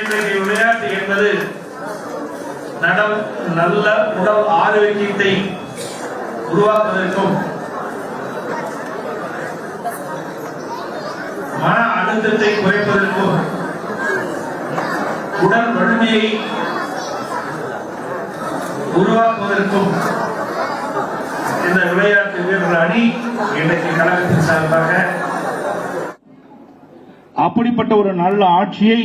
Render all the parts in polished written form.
இன்றைக்கு விளையாட்டு என்பது நல்ல உடல் ஆரோக்கியத்தை உருவாக்குவதற்கும் மன அழுத்தத்தை குறைப்பதற்கும் உடல் வலிமையை உருவாக்குவதற்கும் இந்த விளையாட்டு வீரர்கள் அணி இன்றைக்கு கழகத்தின் சார்பாக அப்படிப்பட்ட ஒரு நல்ல ஆட்சியை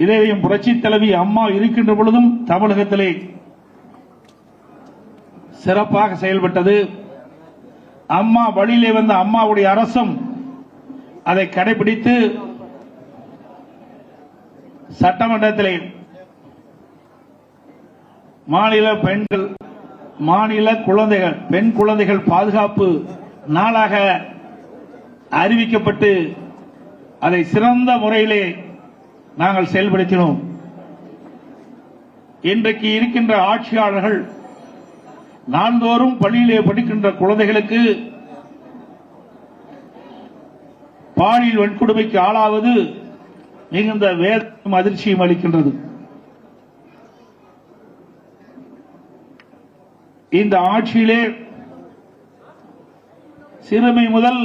இதையும் புரட்சி தலைவி அம்மா இருக்கின்ற பொழுதும் தமிழகத்திலே சிறப்பாக செயல்பட்டது. அம்மா வழியிலே வந்த அம்மாவுடைய அரசும் அதை கடைபிடித்து சட்டமன்றத்திலே மாநில குழந்தைகள் பெண் குழந்தைகள் பாதுகாப்பு நாளாக அறிவிக்கப்பட்டு அதை சிறந்த முறையிலே நாங்கள் செயல்படுத்தினோம். இன்றைக்கு இருக்கின்ற ஆட்சியாளர்கள் நாள்தோறும் பள்ளியிலே படிக்கின்ற குழந்தைகளுக்கு பாலியல் வன்கொடுமைக்கு ஆளாவது மிகுந்த வேதனையும் அதிர்ச்சியும் அளிக்கின்றது. இந்த ஆட்சியிலே சிறுமி முதல்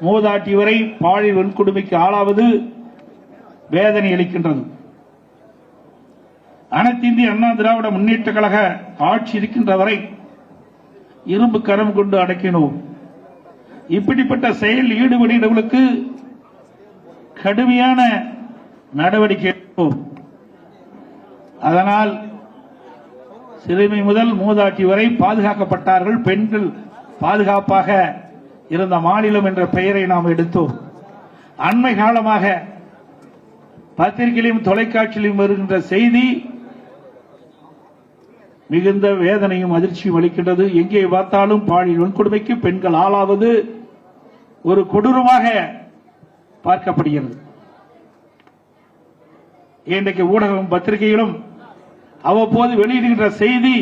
மூதாட்டி வரை பாலியல் வன்கொடுமைக்கு ஆளாவது வேதனை அளிக்கின்றது. அனைத்து இந்திய அண்ணா திராவிட முன்னேற்ற கழக ஆட்சி இருக்கின்ற வரை இரும்பு கரம் கொண்டு அடக்கினோம். இப்படிப்பட்ட செயல் ஈடுபடுகிறவர்களுக்கு கடுமையான நடவடிக்கை எடுப்போம். அதனால் சிறுமி முதல் மூதாட்டி வரை பாதுகாக்கப்பட்டார்கள். பெண்கள் பாதுகாப்பாக இருந்த மாநிலம் என்ற பெயரை நாம் எடுத்தோம். அண்மை காலமாக பத்திரிகையிலும் தொலைக்காட்சியிலும் வருகின்ற செய்தி மிகுந்த வேதனையும் அதிர்ச்சியும் அளிக்கின்றது. எங்கே பார்த்தாலும் பாலியல் வன்கொடுமைக்கு பெண்கள் ஆளாவது ஒரு கொடூரமாக பார்க்கப்படுகிறது. இன்றைக்கு ஊடகம் பத்திரிகையிலும் அவ்வப்போது வெளியிடுகின்ற செய்தி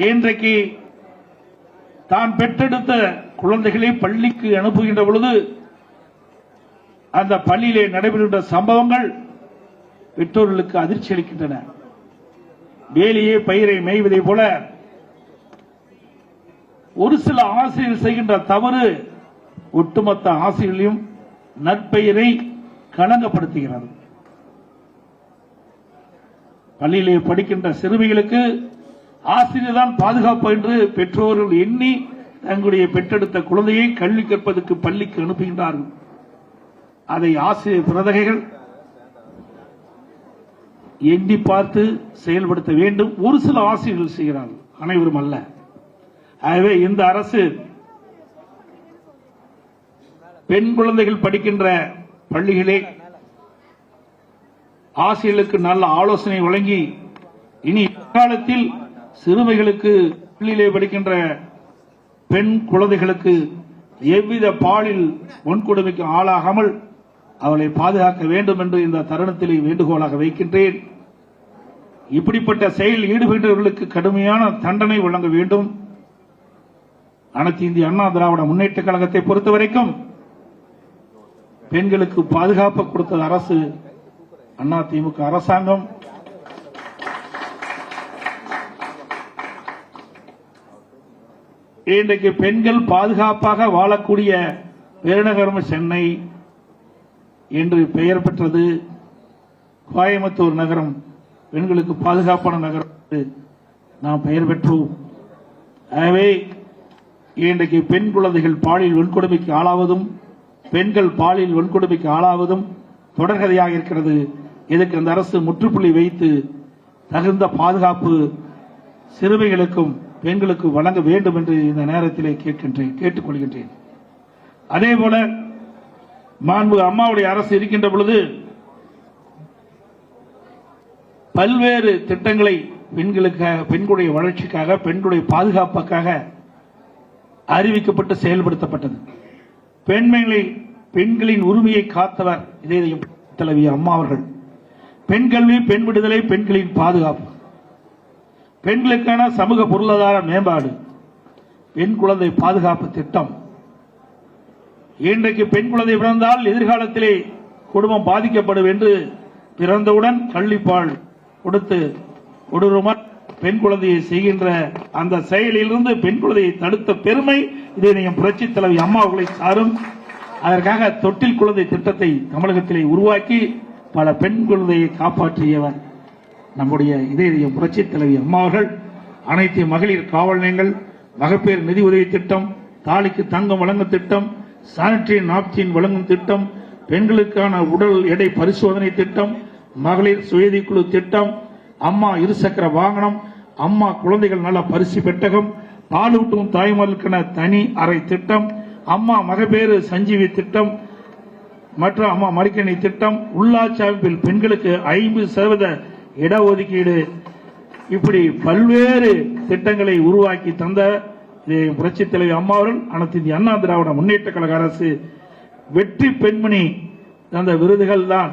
இன்றைக்கு தான் பெற்றெடுத்த குழந்தைகளை பள்ளிக்கு அனுப்புகின்ற பொழுது அந்த பள்ளியிலே நடைபெறுகின்ற சம்பவங்கள் பெற்றோர்களுக்கு அதிர்ச்சி அளிக்கின்றன. வேலியே பயிரை மேய்வதை போல ஒரு சில ஆசிரியர் செய்கின்ற தவறு ஒட்டுமொத்த ஆசிரியர்களையும் நற்பெயரை களங்கப்படுத்துகிறது. பள்ளியிலே படிக்கின்ற சிறுமிகளுக்கு ஆசிரியர் தான் பாதுகாப்பு என்று பெற்றோர்கள் எண்ணி தங்களுடைய பெற்றெடுத்த குழந்தையை கல்வி கற்பதற்கு பள்ளிக்கு அனுப்புகின்றார்கள். அதை ஆசிரியர் பிரதகைகள் எண்ணி பார்த்து செயல்படுத்த வேண்டும். ஒரு சில ஆசிரியர்கள் செய்கிறார்கள், அனைவரும் அல்ல. ஆகவே இந்த அரசு பெண் குழந்தைகள் படிக்கின்ற பள்ளிகளே ஆசிரியர்களுக்கு நல்ல ஆலோசனை வழங்கி இனி காலத்தில் சிறுமிகளுக்கு பள்ளியிலே படிக்கின்ற பெண் குழந்தைகளுக்கு எவ்வித பாலியல் வன்கொடுமைக்கு ஆளாகாமல் அவளை பாதுகாக்க வேண்டும் என்று இந்த தருணத்திலே வேண்டுகோளாக வைக்கின்றேன். இப்படிப்பட்ட செயல் ஈடுபட்டவர்களுக்கு கடுமையான தண்டனை வழங்க வேண்டும். அனைத்து இந்திய அண்ணா திராவிட முன்னேற்ற கழகத்தை பொறுத்தவரைக்கும் பெண்களுக்கு பாதுகாப்பு கொடுத்த அரசு அதிமுக அரசாங்கம். இன்றைக்கு பெண்கள் பாதுகாப்பாக வாழக்கூடிய பெருநகரம் சென்னை என்று பெயர் பெற்றது. கோயம்புத்தூர் நகரம் பெண்களுக்கு பாதுகாப்பான நகரம் என்று நாம் பெயர் பெற்றோம். ஆகவே இன்றைக்கு பெண் குழந்தைகள் பாலியல் வன்கொடுமைக்கு ஆளாவதும் பெண்கள் பாலியல் வன்கொடுமைக்கு ஆளாவதும் தொடர்கதையாக இருக்கிறது. இதற்கு அந்த அரசு முற்றுப்புள்ளி வைத்து தகுந்த பாதுகாப்பு சிறுமிகளுக்கும் பெண்களுக்கு வழங்க வேண்டும் என்று இந்த நேரத்திலே கேட்டுக்கொள்கின்றேன். அதேபோல மாண்புமிகு அம்மாவுடைய அரசு இருக்கின்ற பொழுது பல்வேறு திட்டங்களை பெண்களுக்காக, பெண்களுடைய வளர்ச்சிக்காக, பெண்களுடைய பாதுகாப்புக்காக அறிவிக்கப்பட்டு செயல்படுத்தப்பட்டது. பெண்களின் உரிமையை காத்தவர் இதய தலைவி அம்மா அவர்கள். பெண் கல்வி, பெண் விடுதலை, பெண்களின் பாதுகாப்பு, பெண்களுக்கான சமூக பொருளாதார மேம்பாடு, பெண் குழந்தை பாதுகாப்பு திட்டம் இன்றைக்கு பெண் குழந்தை பிறந்தால் எதிர்காலத்திலே குடும்பம் பாதிக்கப்படும் என்று பிறந்தவுடன் கள்ளிப்பால் கொடுத்து கொடூரமாக பெண் குழந்தையை செய்கின்ற அந்த செயலிலிருந்து பெண் குழந்தையை தடுத்த பெருமை இதயம் புரட்சி தலைவி அம்மா அவர்களை சாரும். அதற்காக தொட்டில் குழந்தை திட்டத்தை தமிழகத்திலே உருவாக்கி பல பெண் குழந்தையை காப்பாற்றியவர் நம்முடைய இதயம் புரட்சி தலைவி அம்மா அவர்கள். அனைத்து மகளிர் காவல் நிலையங்கள், மகப்பேறு நிதி உதவி திட்டம், தாலிக்கு தங்கம் வழங்கும் திட்டம், சானிட்டரி நாப்கின் வழங்கும் திட்டம், பெண்களுக்கான உடல் எடை பரிசோதனை திட்டம், மகளிர் சுயதி குழு திட்டம், அம்மா இருசக்கர வாகனம், அம்மா குழந்தைகள் நல பரிசு பெட்டகம், பாலூட்டும் தாய்மார்களுக்கான தனி அறை திட்டம், அம்மா மகப்பேறு சஞ்சீவி திட்டம் மற்றும் அம்மா மடிக்கணி திட்டம், உள்ளாட்சி அமைப்பில் பெண்களுக்கு 50% இடஒதுக்கீடு, இப்படி பல்வேறு திட்டங்களை உருவாக்கி தந்த புரட்சி தலைவி அம்மா அவர்கள் அனைத்து இந்திய அண்ணா திராவிட முன்னேற்ற கழக அரசு வெற்றி பெண்மணி தந்த விருதுகள் தான்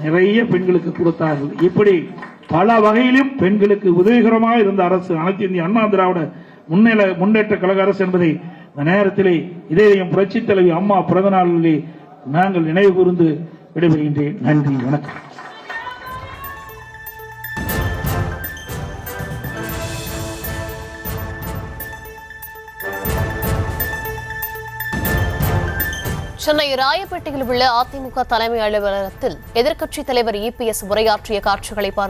நிறைய பெண்களுக்கு கொடுத்தார்கள். இப்படி பல வகையிலும் பெண்களுக்கு உதவிகரமாக இருந்த அரசு அனைத்து இந்திய அண்ணா திராவிட முன்னேற்ற கழக அரசு என்பதை இந்த நேரத்திலே இதயம் புரட்சி தலைவி அம்மா பிறந்த நாளிலே நாங்கள் நினைவு கூர்ந்து விடைபெறுகின்றேன். நன்றி, வணக்கம். சென்னை ராயப்பேட்டையில் உள்ள அதிமுக தலைமை அலுவலகத்தில் எதிர்க்கட்சித் தலைவர் EPS உரையாற்றிய காட்சிகளை பார்த்து